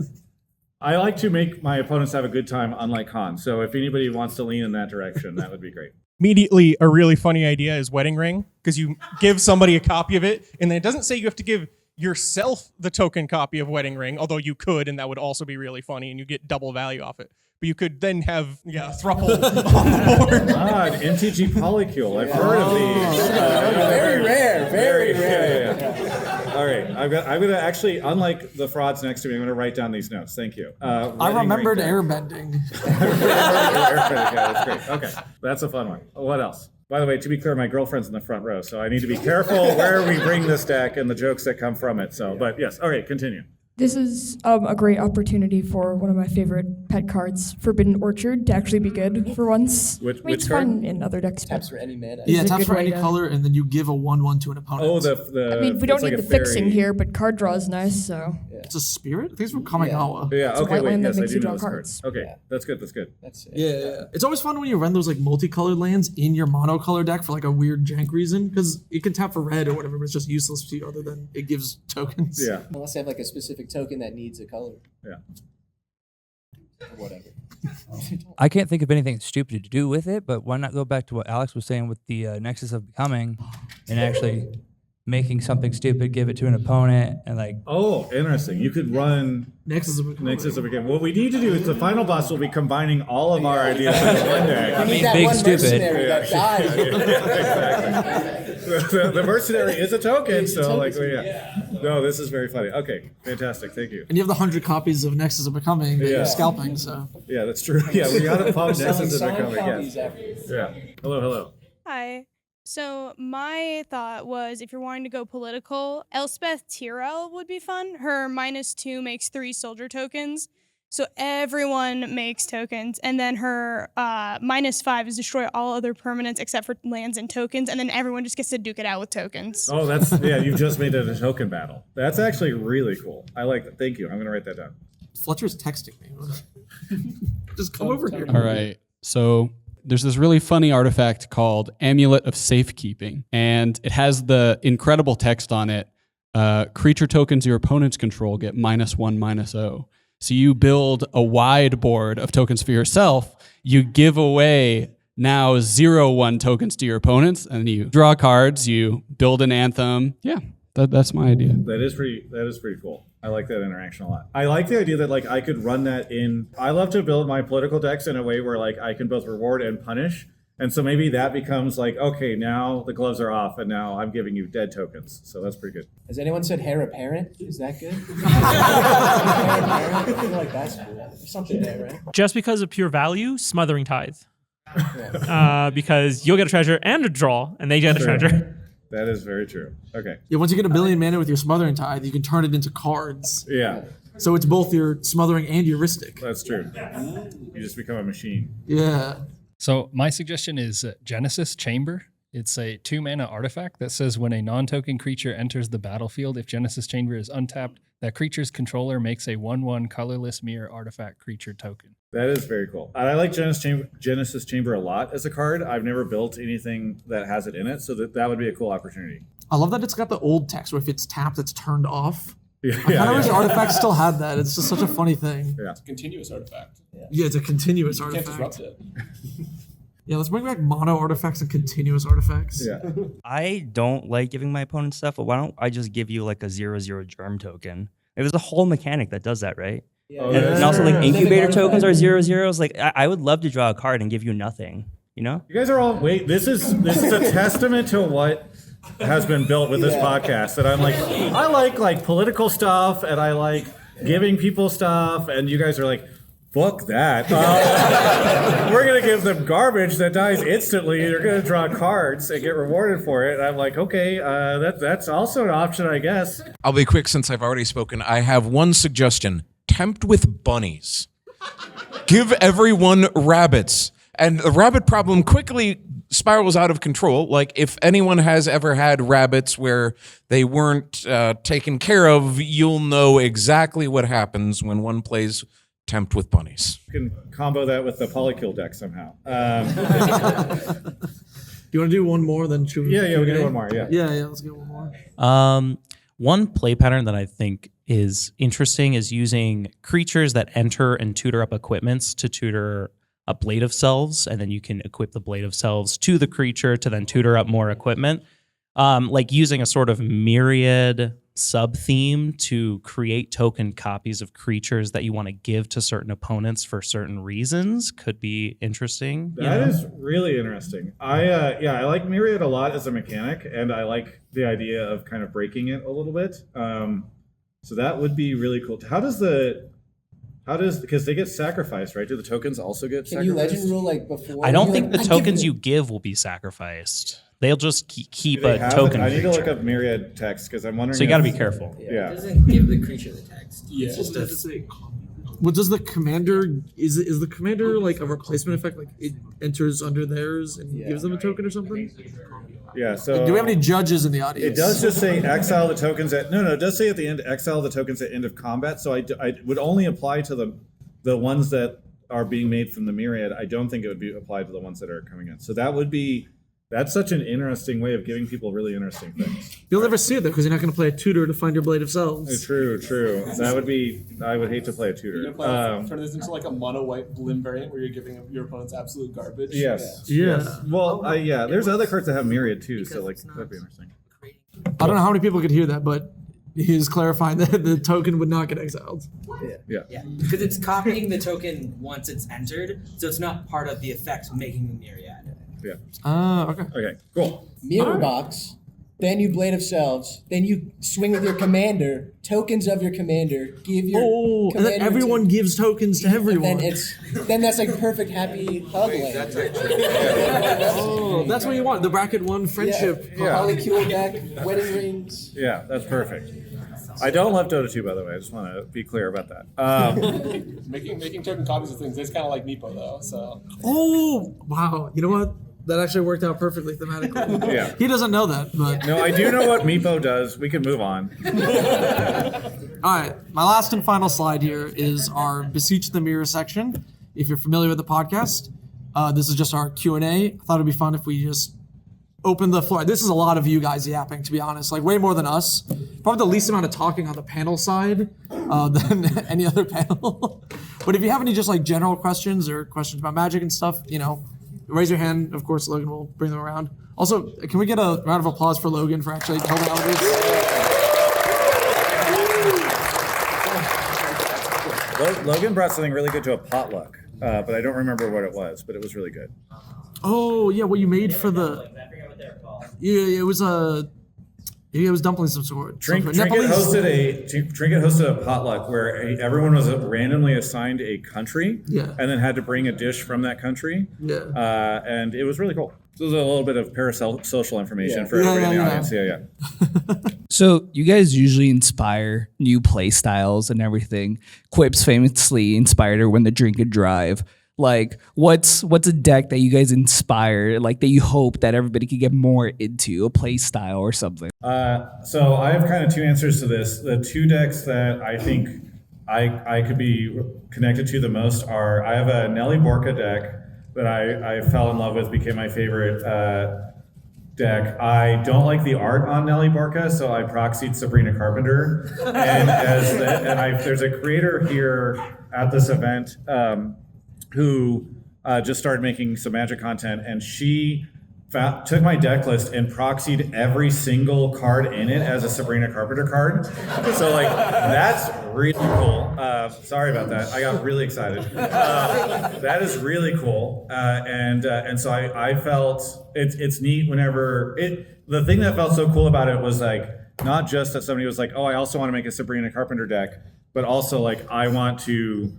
I like to make my opponents have a good time, unlike Han. So if anybody wants to lean in that direction, that would be great. Immediately, a really funny idea is wedding ring, because you give somebody a copy of it, and then it doesn't say you have to give yourself the token copy of wedding ring, although you could, and that would also be really funny, and you get double value off it. But you could then have a thruple on the board. An MTG Polycule. I've heard of these. Very rare. Very rare. Yeah. All right. I'm gonna actually, unlike the frauds next to me, I'm gonna write down these notes. Thank you. I remembered airbending. Yeah, that's great. Okay, that's a fun one. What else? By the way, to be clear, my girlfriend's in the front row, so I need to be careful where we bring this deck and the jokes that come from it. So, but yes. All right, continue. This is a great opportunity for one of my favorite pet cards, Forbidden Orchard, to actually be good for once. Which it's card? fun in other decks. Taps for any mana. Yeah, It's a taps good for way any to- color, and then you give a 1/1 to an opponent. Oh, the. I mean, we don't it's like need a the fixing fairy. here, but card draw is nice, so. It's a spirit? I think it's from Kamigawa. Yeah. It's a Okay. white Wait. land that Yes, I makes do you know draw this card. cards. Okay. That's good. That's good. That's it. Yeah. It's always fun when you run those like multicolored lands in your monocolor deck for like a weird jank reason, because it can tap for red or whatever, but it's just useless to you other than it gives tokens. Yeah. Unless they have like a specific token that needs a color. Yeah. Or whatever. I can't think of anything stupid to do with it, but why not go back to what Alex was saying with the Nexus of Becoming and actually making something stupid, give it to an opponent, and like. Oh, interesting. You could run Nexus of Becoming. What we need to do is the final boss will be combining all of our ideas into one deck. I mean, that big one stupid. mercenary that died. Exactly. The mercenary is a token, so like, yeah. No, this is very funny. Okay, fantastic. Thank you. And you have the 100 copies of Nexus of Becoming that Yeah. you're scalping, so. Yeah, that's true. Yeah, we got to pump Selling Nexus of signed Becoming. copies Yes. after. Yeah. Hello. Hi. So my thought was if you're wanting to go political, Elspeth Tyrell would be fun. Her -2 makes 3 soldier tokens. So everyone makes tokens. And then her -5 is destroy all other permanents except for lands and tokens. And then everyone just gets to duke it out with tokens. Oh, you've just made it a token battle. That's actually really cool. I like that. Thank you. I'm going to write that down. Fletcher's texting me. Just come over here. All right. So there's this really funny artifact called Amulet of Safekeeping, and it has the incredible text on it. Creature tokens your opponents control get -1/-0. So you build a wide board of tokens for yourself. You give away now 0/1 tokens to your opponents, and you draw cards. You build an anthem. Yeah, that's my idea. That is pretty cool. I like that interaction a lot. I like the idea that like I could run that in. I love to build my political decks in a way where like I can both reward and punish. And so maybe that becomes like, okay, now the gloves are off and now I'm giving you dead tokens. So that's pretty good. Has anyone said heir apparent? Is that good? Heir apparent? I feel like that's cool. There's something there, right? Just because of pure value, Smothering Tithe. Because you'll get a treasure and a draw, and they get a treasure. That is very true. Okay. Yeah, once you get a billion mana with your Smothering Tithe, you can turn it into cards. Yeah. So it's both your smothering and your heuristic. That's true. You just become a machine. Yeah. So my suggestion is Genesis Chamber. It's a 2-mana artifact that says when a non-token creature enters the battlefield, if Genesis Chamber is untapped, that creature's controller makes a 1/1 colorless mirror artifact creature token. That is very cool. I like Genesis Chamber a lot as a card. I've never built anything that has it in it, so that would be a cool opportunity. I love that it's got the old text where if it's tapped, it's turned off. Yeah, I kind of wish artifacts still had that. It's just such a funny thing. Yeah. It's a continuous artifact. Yeah, it's a continuous You artifact. can't disrupt it. Yeah, let's bring back mono artifacts and continuous artifacts. Yeah. I don't like giving my opponent stuff, but why don't I just give you like a 0/0 germ token? There's a whole mechanic that does that, right? Oh, And also like incubator tokens are 0/0s. Like I would love to draw a card and give you nothing, you know? You guys are all this is a testament to what has been built with this podcast. That I'm like, I like political stuff and I like giving people stuff, and you guys are like, fuck that. We're gonna give them garbage that dies instantly. They're gonna draw cards and get rewarded for it. And I'm like, okay, that's also an option, I guess. I'll be quick since I've already spoken. I have one suggestion. Tempt with bunnies. Give everyone rabbits. And the rabbit problem quickly spirals out of control. Like if anyone has ever had rabbits where they weren't taken care of, you'll know exactly what happens when one plays Tempt with bunnies. You can combo that with the Polykill deck somehow. Do you want to do one more? Then should we? Yeah, we can do one more. Yeah. Yeah, let's get one more. One play pattern that I think is interesting is using creatures that enter and tutor up equipments to tutor a Blade of Selves, and then you can equip the Blade of Selves to the creature to then tutor up more equipment. Like using a sort of myriad sub-theme to create token copies of creatures that you want to give to certain opponents for certain reasons could be interesting. That is really interesting. I like Myriad a lot as a mechanic, and I like the idea of kind of breaking it a little bit. So that would be really cool. Because they get sacrificed, right? Do the tokens also get Can sacrificed? you legend rule like before? I don't You're think like, the tokens you give will be sacrificed. They'll just keep Do they a have token it? I need to creature. look up Myriad text because I'm wondering. So you got to if- be careful. Yeah. It doesn't give the creature the text. Yeah. It's just What does the commander is the commander like a replacement effect? Like it enters under theirs and gives them a token or something? Yeah. So Do we have any judges in the audience? It does just say exile the tokens at it does say at the end exile the tokens at end of combat. So I would only apply to the ones that are being made from the Myriad. I don't think it would be applied to the ones that are coming in. So that's such an interesting way of giving people really interesting things. You'll never see it though, because you're not going to play a tutor to find your Blade of Selves. True. That would be. I would hate to play a tutor. You're gonna turn this into like a mono white Blim variant where you're giving your opponents absolute garbage. Yes. Yeah. Yes. Well, there's other cards that have Myriad too, so like that'd be interesting. I don't know how many people could hear that, but he's clarifying that the token would not get exiled. Yeah. Because it's copying the token once it's entered, so it's not part of the effect making the myriad. Yeah. Okay. Okay. Cool. Mirror box, then you Blade of Selves, then you swing with your commander, tokens of your commander, give your and commander then everyone gives tokens to everyone. Then that's like perfect happy hug land. That's what you want. The bracket one friendship. Polycule deck, wedding rings. Yeah, that's perfect. I don't love Dota 2, by the way. I just want to be clear about that. Making token copies of things is kind of like Meepo though. So. Oh wow! You know what? That actually worked out perfectly thematically. Yeah. He doesn't know that, but No, I do know what Meepo does. We can move on. All right, my last and final slide here is our Beseech the Mirror section. If you're familiar with the podcast, this is just our Q&A. I thought it'd be fun if we just open the floor. This is a lot of you guys yapping, to be honest, like way more than us. Probably the least amount of talking on the panel side than any other panel. But if you have any just like general questions or questions about Magic and stuff, raise your hand. Of course, Logan will bring them around. Also, can we get a round of applause for Logan for actually helping out with this? Logan brought something really good to a potluck, but I don't remember what it was, but it was really good. Oh yeah, what you made for the? Yeah, it was it was dumplings of some sort. Trinket hosted a potluck where everyone was randomly assigned a country, and then had to bring a dish from that country. Yeah, and it was really cool. So there's a little bit of parasocial information for everybody in the audience. Yeah. So you guys usually inspire new play styles and everything. Quips famously inspired her when the drink and drive. Like, what's a deck that you guys inspire, like that you hope that everybody could get more into, a play style or something? So I have kind of two answers to this. The two decks that I think I could be connected to the most are, I have a Nelly Borka deck that I fell in love with, became my favorite deck. I don't like the art on Nelly Borka, so I proxied Sabrina Carpenter. There's a creator here at this event who just started making some Magic content, and she took my deck list and proxied every single card in it as a Sabrina Carpenter card. So like, that's really cool. Sorry about that. I got really excited. That is really cool. And so I felt it's neat whenever the thing that felt so cool about it was like, not just that somebody was like, oh, I also want to make a Sabrina Carpenter deck, but also like, I want to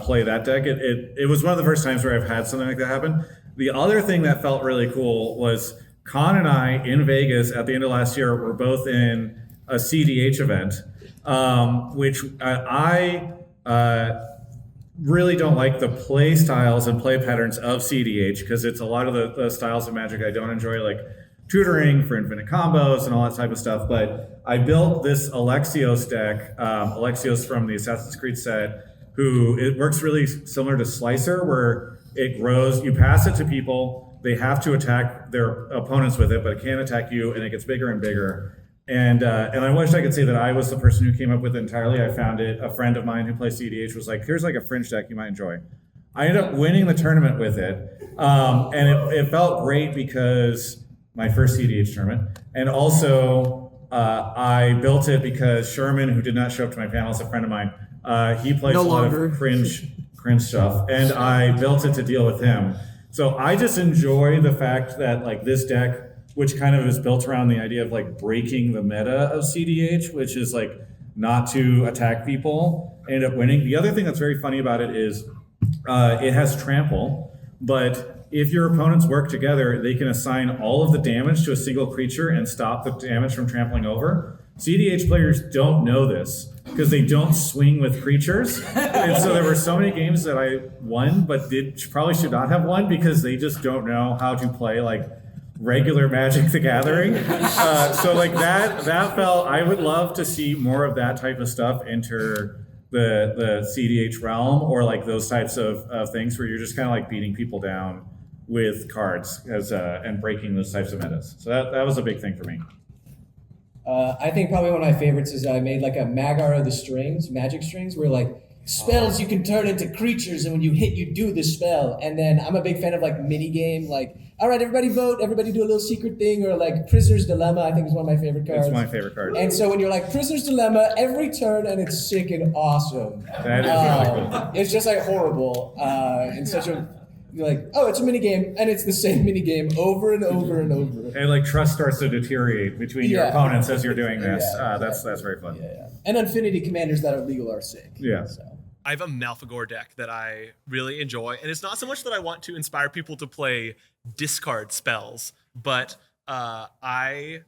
play that deck. It was one of the first times where I've had something like that happen. The other thing that felt really cool was Con and I in Vegas at the end of last year were both in a CDH event, which I really don't like the play styles and play patterns of CDH, because it's a lot of the styles of Magic I don't enjoy, like tutoring for infinite combos and all that type of stuff. But I built this Alexios deck, Alexios from the Assassin's Creed set, who it works really similar to Slicer, where it grows, you pass it to people, they have to attack their opponents with it, but it can't attack you, and it gets bigger and bigger. And I wish I could say that I was the person who came up with it entirely. I found it, a friend of mine who plays CDH was like, here's like a fringe deck you might enjoy. I ended up winning the tournament with it. And it felt great because my first CDH tournament. And also I built it because Sherman, who did not show up to my panel, is a friend of mine. He plays a lot of cringe stuff, and I built it to deal with him. So I just enjoy the fact that like this deck, which kind of is built around the idea of like breaking the meta of CDH, which is like not to attack people, ended up winning. The other thing that's very funny about it is it has trample, but if your opponents work together, they can assign all of the damage to a single creature and stop the damage from trampling over. CDH players don't know this because they don't swing with creatures. And so there were so many games that I won, but probably should not have won because they just don't know how to play like regular Magic the Gathering. So like that felt, I would love to see more of that type of stuff enter the CDH realm, or like those types of things where you're just kind of like beating people down with cards and breaking those types of metas. So that was a big thing for me. I think probably one of my favorites is I made like a Magar of the Strings, Magic Strings, where like spells you can turn into creatures, and when you hit, you do the spell. And then I'm a big fan of like mini game, like, all right, everybody vote, everybody do a little secret thing, or like Prisoner's Dilemma, I think is one of my favorite cards. It's my favorite card. And so when you're like Prisoner's Dilemma, every turn, and it's sick and awesome. That is really cool. It's just like horrible, and such a, you're like, oh, it's a mini game, and it's the same mini game over and over and over. And like trust starts to deteriorate between your opponents as you're doing this. Yeah, that's very fun. And Infinity Commanders that are legal are sick. Yeah. I have a Malfagor deck that I really enjoy, and it's not so much that I want to inspire people to play discard spells, but I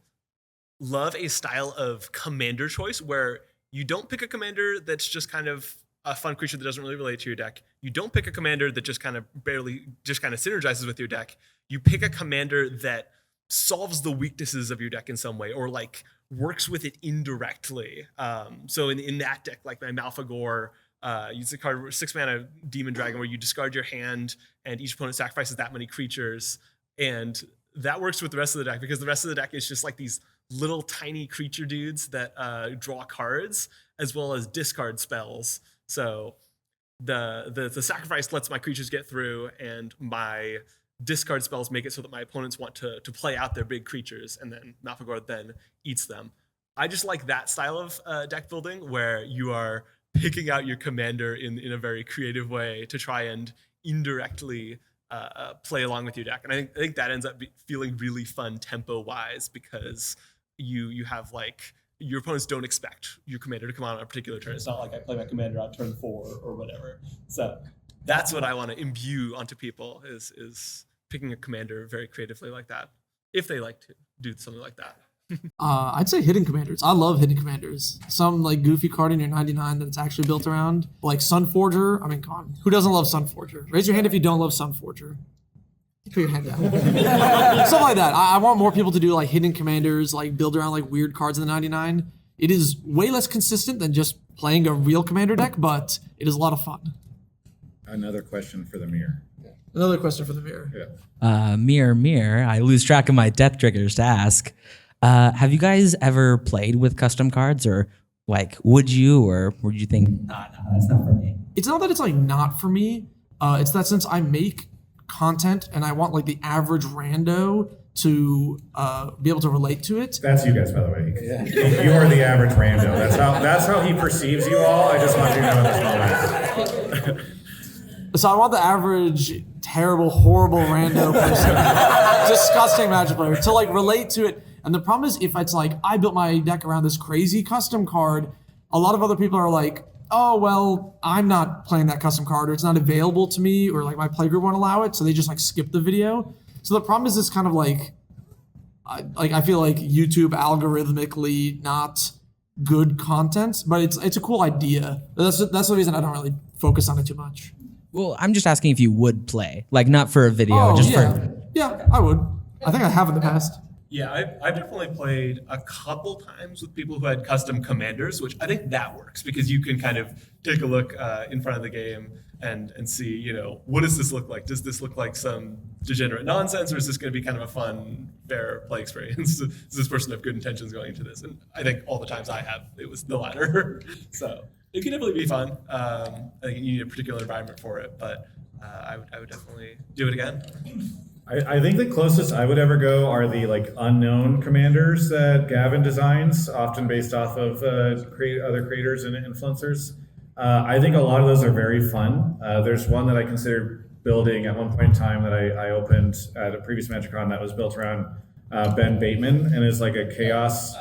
love a style of commander choice where you don't pick a commander that's just kind of a fun creature that doesn't really relate to your deck. You don't pick a commander that just kind of synergizes with your deck. You pick a commander that solves the weaknesses of your deck in some way, or like works with it indirectly. So in that deck, like my Malfagor, use a card, 6-mana Demon Dragon, where you discard your hand and each opponent sacrifices that many creatures. And that works with the rest of the deck because the rest of the deck is just like these little tiny creature dudes that draw cards as well as discard spells. So the sacrifice lets my creatures get through, and my discard spells make it so that my opponents want to play out their big creatures, and then Malfagor then eats them. I just like that style of deck building where you are picking out your commander in a very creative way to try and indirectly play along with your deck. And I think that ends up feeling really fun tempo-wise because you have like, your opponents don't expect your commander to come on a particular turn. It's not like I play my commander on turn 4 or whatever. So that's what I want to imbue onto people is picking a commander very creatively like that, if they like to do something like that. I'd say hidden commanders. I love hidden commanders. Some like goofy card in your 99 that it's actually built around, like Sunforger. I mean, come on, who doesn't love Sunforger? Raise your hand if you don't love Sunforger. Put your hand down. Stuff like that. I want more people to do like hidden commanders, like build around like weird cards in the 99. It is way less consistent than just playing a real commander deck, but it is a lot of fun. Another question for the mirror. Another question for the mirror. Yeah. Mirror. I lose track of my death triggers to ask. Have you guys ever played with custom cards, or like, would you, or would you think, nah, that's not for me? It's not that it's like not for me. It's that since I make content and I want like the average rando to be able to relate to it. That's you guys, by the way. Yeah. You are the average rando. That's how he perceives you all. I just want you to know in this moment. So I want the average terrible, horrible rando person, disgusting Magic player to like relate to it. And the problem is if it's like, I built my deck around this crazy custom card, a lot of other people are like, oh, well, I'm not playing that custom card, or it's not available to me, or like my playgroup won't allow it, so they just like skip the video. So the problem is it's kind of like I feel like YouTube algorithmically not good content, but it's a cool idea. That's the reason I don't really focus on it too much. Well, I'm just asking if you would play, like not for a video, Yeah, I would. I think I have in the past. Yeah, I've definitely played a couple times with people who had custom commanders, which I think that works because you can kind of take a look in front of the game and see, you know, what does this look like? Does this look like some degenerate nonsense, or is this going to be kind of a fun, fair play experience? Does this person have good intentions going into this? And I think all the times I have, it was the latter. So it can definitely be fun. I think you need a particular environment for it, but I would definitely do it again. I think the closest I would ever go are the like unknown commanders that Gavin designs, often based off of other creators and influencers. I think a lot of those are very fun. There's one that I considered building at one point in time that I opened at a previous MagicCon that was built around Ben Bateman, and is like a chaos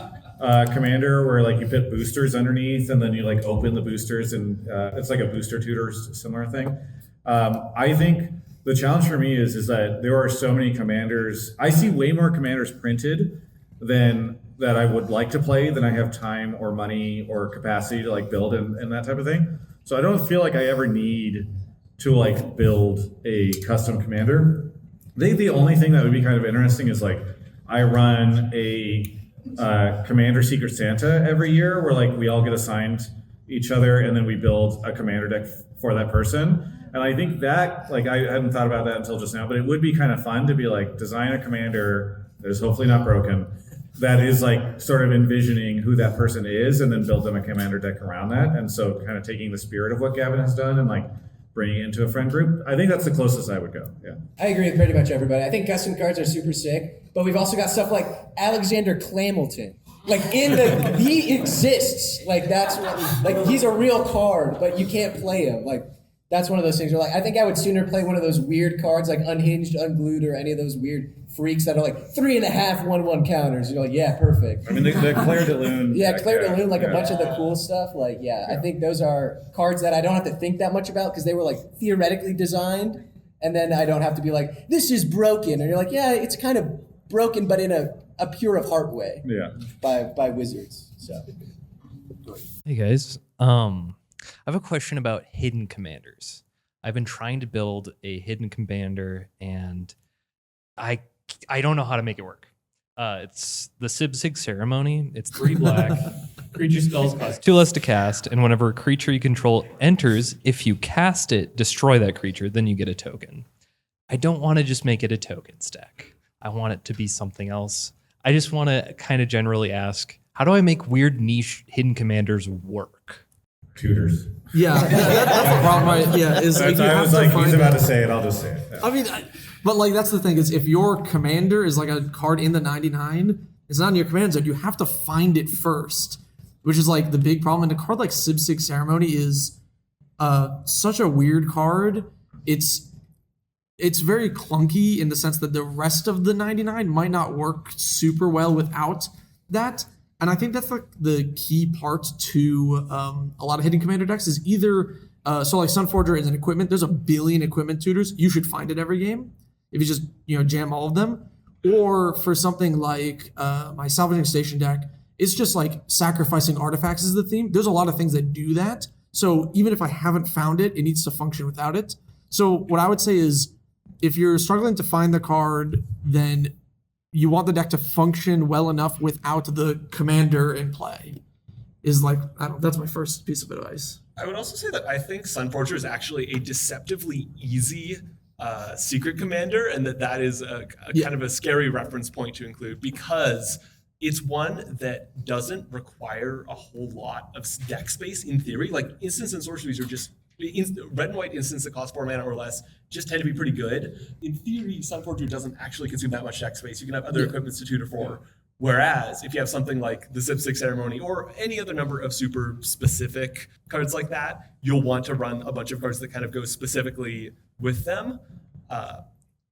commander where like you put boosters underneath and then you like open the boosters, and it's like a booster tutor similar thing. I think the challenge for me is that there are so many commanders. I see way more commanders printed than that I would like to play than I have time or money or capacity to like build and that type of thing. So I don't feel like I ever need to like build a custom commander. I think the only thing that would be kind of interesting is like I run a Commander Secret Santa every year where like we all get assigned each other and then we build a commander deck for that person. And I think that, like, I hadn't thought about that until just now, but it would be kind of fun to be like, design a commander that is hopefully not broken, that is like sort of envisioning who that person is, and then build them a commander deck around that. And so kind of taking the spirit of what Gavin has done and like bringing it into a friend group. I think that's the closest I would go. Yeah. I agree with pretty much everybody. I think custom cards are super sick, but we've also got stuff like Alexander Clamilton. Like he exists. Like that's what, like he's a real card, but you can't play him. Like that's one of those things where like I think I would sooner play one of those weird cards like Unhinged, Unglued, or any of those weird freaks that are like 3.5 1/1 counters. You're like, yeah, perfect. I mean, the Claire de Lune. Yeah, Claire de Lune, like a bunch of the cool stuff. Like, I think those are cards that I don't have to think that much about because they were like theoretically designed, and then I don't have to be like, this is broken, and you're like, yeah, it's kind of broken, but in a pure of heart way. Yeah. By wizards. So. Hey guys, I have a question about hidden commanders. I've been trying to build a hidden commander, and I don't know how to make it work. It's the Sig ceremony. It's 3 black. Creature spells cost 2 less to cast, and whenever a creature you control enters, if you cast it, destroy that creature, then you get a token. I don't want to just make it a token stack. I want it to be something else. I just want to kind of generally ask, how do I make weird niche hidden commanders work? Tutors. Yeah, that's the problem, right? Yeah, is like you I have was to like, find he's about to say it, I'll just say it. Yeah. I mean, but like that's the thing is if your commander is like a card in the 99, it's not in your command zone. You have to find it first, which is like the big problem. And a card like Sig Ceremony is such a weird card. It's very clunky in the sense that the rest of the 99 might not work super well without that. And I think that's like the key part to a lot of hidden commander decks is either, so like Sunforger is an equipment. There's a billion equipment tutors. You should find it every game if you just, jam all of them. Or for something like my Salvaging Station deck, it's just like sacrificing artifacts is the theme. There's a lot of things that do that. So even if I haven't found it, it needs to function without it. So what I would say is, if you're struggling to find the card, then you want the deck to function well enough without the commander in play. Is like, I don't know, that's my first piece of advice. I would also say that I think Sunforger is actually a deceptively easy secret commander, and that is a kind of a scary reference point to include, because it's one that doesn't require a whole lot of deck space in theory. Like instants and sorceries are just red and white instants that cost 4 mana or less just tend to be pretty good. In theory, Sunforger doesn't actually consume that much deck space. You can have other equipments to 2 to 4. Whereas if you have something like the Zip 6 Ceremony or any other number of super specific cards like that, you'll want to run a bunch of cards that kind of go specifically with them.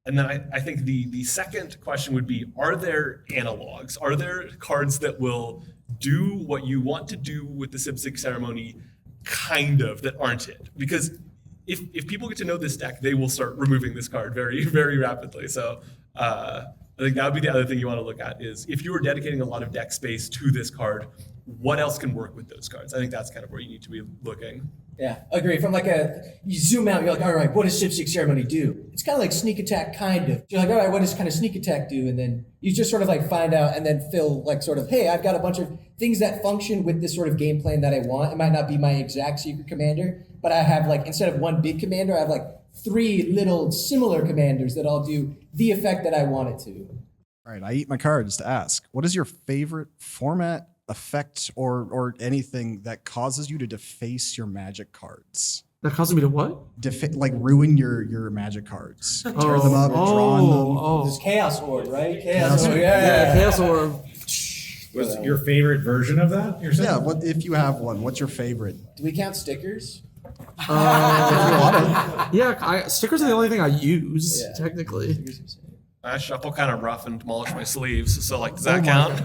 And then I think the second question would be, are there analogs? Are there cards that will do what you want to do with the Zip 6 Ceremony, kind of, that aren't it? Because if people get to know this deck, they will start removing this card very, very rapidly. So I think that would be the other thing you want to look at, is if you are dedicating a lot of deck space to this card, what else can work with those cards? I think that's kind of where you need to be looking. Yeah, agree. From like you zoom out, you're like, all right, what does Zip 6 Ceremony do? It's kind of like sneak attack, kind of. You're like, all right, what does kind of sneak attack do? And then you just sort of like find out and then fill like sort of, hey, I've got a bunch of things that function with this sort of game plan that I want. It might not be my exact secret commander, but I have like, instead of one big commander, I have like 3 little similar commanders that all do the effect that I want it to. All right, I eat my cards to ask, what is your favorite format, effect, or anything that causes you to deface your Magic cards? That causes me to what? Like ruin your Magic cards. Tear them up, draw on them. This Chaos Orb, right? Chaos Orb, Yeah, Chaos Orb. What's your favorite version of that? You're saying? Yeah, what if you have one? What's your favorite? Do we count stickers? Stickers are the only thing I use, technically. I shuffle kind of rough and demolish my sleeves, so like, does that count?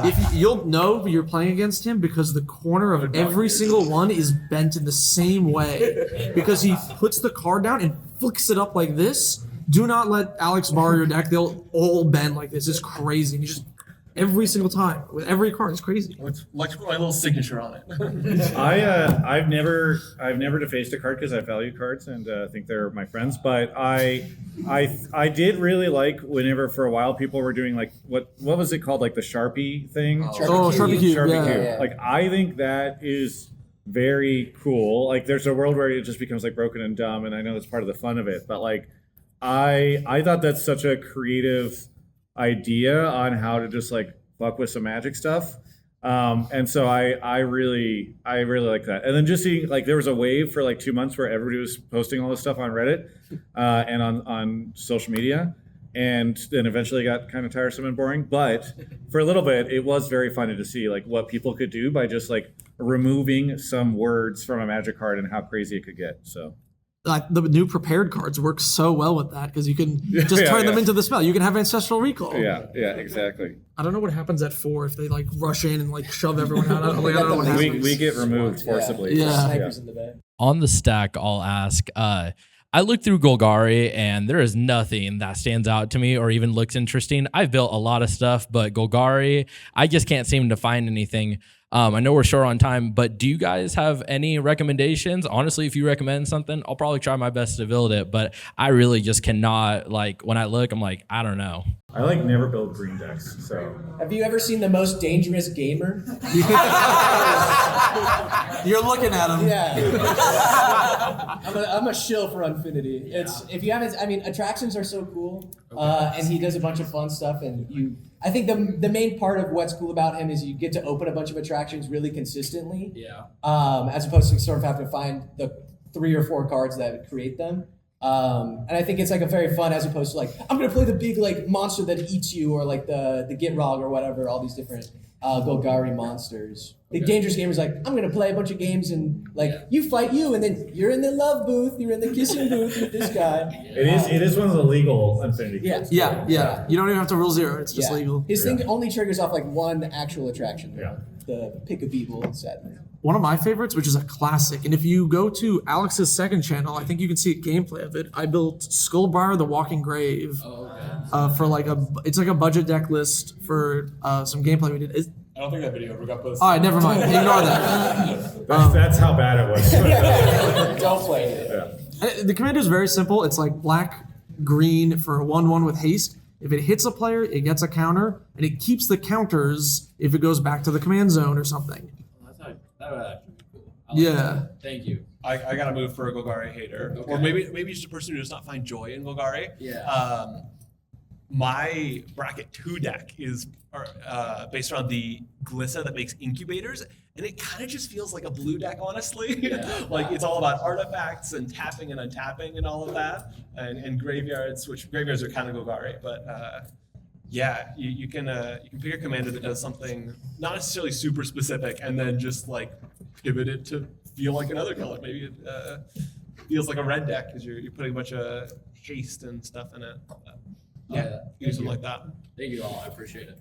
If you'll know you're playing against him because the corner of every single one is bent in the same way, because he puts the card down and flicks it up like this. Do not let Alex borrow your deck; they'll all bend like this. It's crazy. And you just every single time with every card, it's crazy. Let's put my little signature on it. I've never defaced a card because I value cards and think they're my friends. But I did really like whenever for a while people were doing like what was it called, like the Sharpie thing? Sharpie Cube. Sharpie Cube. Yeah. Like I think that is very cool. Like there's a world where it just becomes like broken and dumb, and I know that's part of the fun of it. But like I thought that's such a creative idea on how to just like fuck with some Magic stuff. And so I really like that. And then just seeing like there was a wave for like 2 months where everybody was posting all this stuff on Reddit and on social media. And then eventually got kind of tiresome and boring. But for a little bit, it was very funny to see like what people could do by just like removing some words from a Magic card and how crazy it could get. So the new prepared cards work so well with that, because you can just turn them into the spell. You can have Ancestral Recall. Yeah, exactly. I don't know what happens at 4 if they like rush in and like shove everyone out. I don't know what happens. We get removed forcibly. Snipers in the back. On the stack, I'll ask. I looked through Golgari, and there is nothing that stands out to me or even looks interesting. I've built a lot of stuff, but Golgari, I just can't seem to find anything. I know we're short on time, but do you guys have any recommendations? Honestly, if you recommend something, I'll probably try my best to build it, but I really just cannot, like, when I look, I'm like, I don't know. I like never build green decks, so. Have you ever seen The Most Dangerous Gamer? You're looking at him. Yeah. I'm a shill for Unfinity. If you haven't, I mean, attractions are so cool, and he does a bunch of fun stuff, and I think the main part of what's cool about him is you get to open a bunch of attractions really consistently. Yeah. As opposed to sort of having to find the 3 or 4 cards that create them. And I think it's like a very fun, as opposed to like, I'm gonna play the big like monster that eats you, or like the Gitrog or whatever, all these different Golgari monsters. The Dangerous Gamer's like, I'm gonna play a bunch of games and like you fight you, and then you're in the love booth, you're in the kissing booth with this guy. It is one of the legal Infinity cards. Yeah. You don't even have to roll 0. It's just legal. His thing only triggers off like one actual attraction. Yeah. The pick a Beevuu set. one of my favorites, which is a classic. And if you go to Alex's second channel, I think you can see a gameplay of it. I built Skullbriar the Walking Grave for like it's like a budget deck list for some gameplay we did. I don't think that video ever got posted. All right, never mind. Ignore that. That's how bad it was. Don't play it. Yeah. The command is very simple. It's like black, green for a 1/1 with haste. If it hits a player, it gets a counter, and it keeps the counters if it goes back to the command zone or something. That would actually be cool. Yeah. Thank you. I got to move for a Golgari hater, or maybe just a person who does not find joy in Golgari. Yeah. My bracket 2 deck is based around the Glissa that makes incubators, and it kind of just feels like a blue deck, honestly. Like it's all about artifacts and tapping and untapping and all of that, and graveyards, which graveyards are kind of Golgari, but yeah, you can pick a commander that does something not necessarily super specific, and then just like pivot it to feel like another color. Maybe it feels like a red deck because you're putting a bunch of haste and stuff in it. Yeah, do something like that. Thank you all. I appreciate it.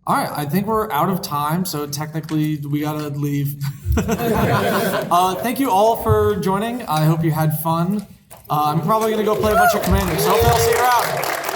All right, I think we're out of time, so technically we gotta leave. Thank you all for joining. I hope you had fun. I'm probably gonna go play a bunch of Commanders, so hopefully I'll see you around.